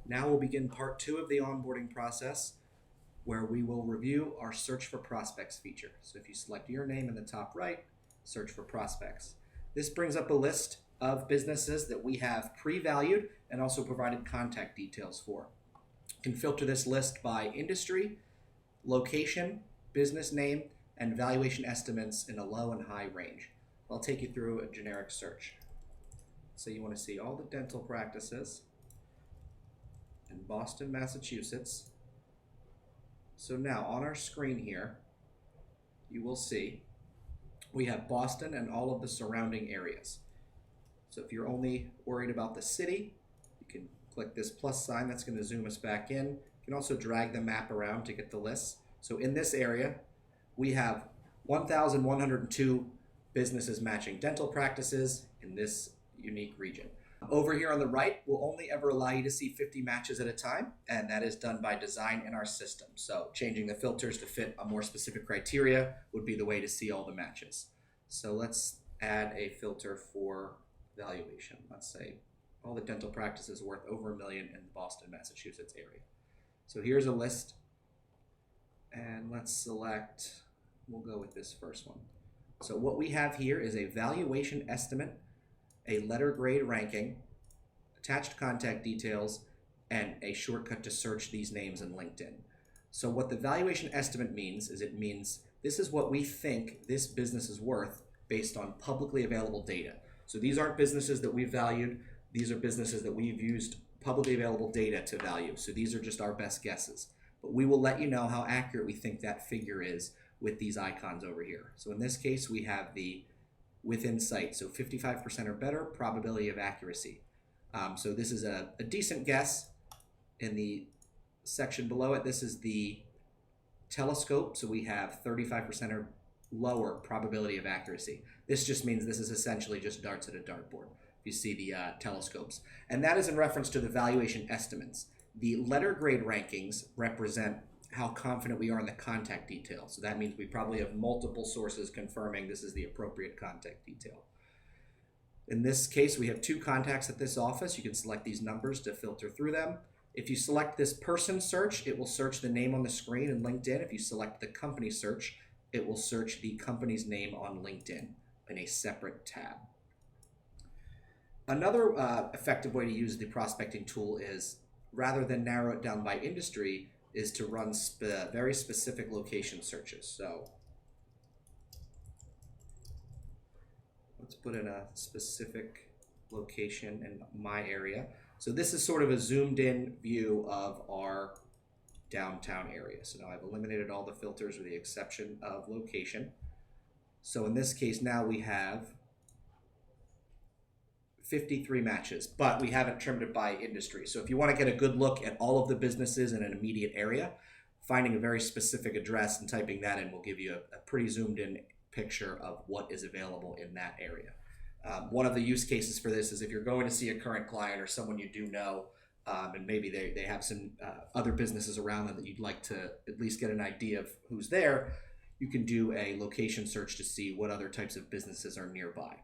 Now we'll begin part 2 of the onboarding process, where we will review our search for prospects feature. So if you select your name in the top right, search for prospects. This brings up a list of businesses that we have pre-valued and also provided contact details for. You can filter this list by industry, location, business name, and valuation estimates in a low and high range. I'll take you through a generic search. So you want to see all the dental practices in Boston, Massachusetts. So now on our screen here, you will see we have Boston and all of the surrounding areas. So if you're only worried about the city, you can click this plus sign. That's going to zoom us back in. You can also drag the map around to get the list. So in this area, we have 1,102 businesses matching dental practices in this unique region. Over here on the right, we'll only ever allow you to see 50 matches at a time, and that is done by design in our system. So changing the filters to fit a more specific criteria would be the way to see all the matches. So let's add a filter for valuation. Let's say all the dental practices worth over $1 million in the Boston, Massachusetts area. So here's a list, and let's select, we'll go with this first one. So what we have here is a valuation estimate, a letter grade ranking, attached contact details, and a shortcut to search these names in LinkedIn. So what the valuation estimate means is it means this is what we think this business is worth based on publicly available data. So these aren't businesses that we've valued. These are businesses that we've used publicly available data to value. So these are just our best guesses. But we will let you know how accurate we think that figure is with these icons over here. So in this case, we have the within sight, so 55% or better probability of accuracy. So this is a decent guess. In the section below it, this is the telescope, so we have 35% or lower probability of accuracy. This just means this is essentially just darts at a dartboard. You see the telescopes. And that is in reference to the valuation estimates. The letter grade rankings represent how confident we are in the contact detail. So that means we probably have multiple sources confirming this is the appropriate contact detail. In this case, we have 2 contacts at this office. You can select these numbers to filter through them. If you select this person search, it will search the name on the screen in LinkedIn. If you select the company search, it will search the company's name on LinkedIn in a separate tab. Another effective way to use the prospecting tool is, rather than narrow it down by industry, is to run very specific location searches. So let's put in a specific location in my area. So this is sort of a zoomed in view of our downtown area. So now I've eliminated all the filters with the exception of location. So in this case now we have 53 matches, but we haven't trimmed it by industry. So if you want to get a good look at all of the businesses in an immediate area, finding a very specific address and typing that in will give you a pretty zoomed in picture of what is available in that area. One of the use cases for this is if you're going to see a current client or someone you do know, and maybe they have some other businesses around them that you'd like to at least get an idea of who's there, you can do a location search to see what other types of businesses are nearby.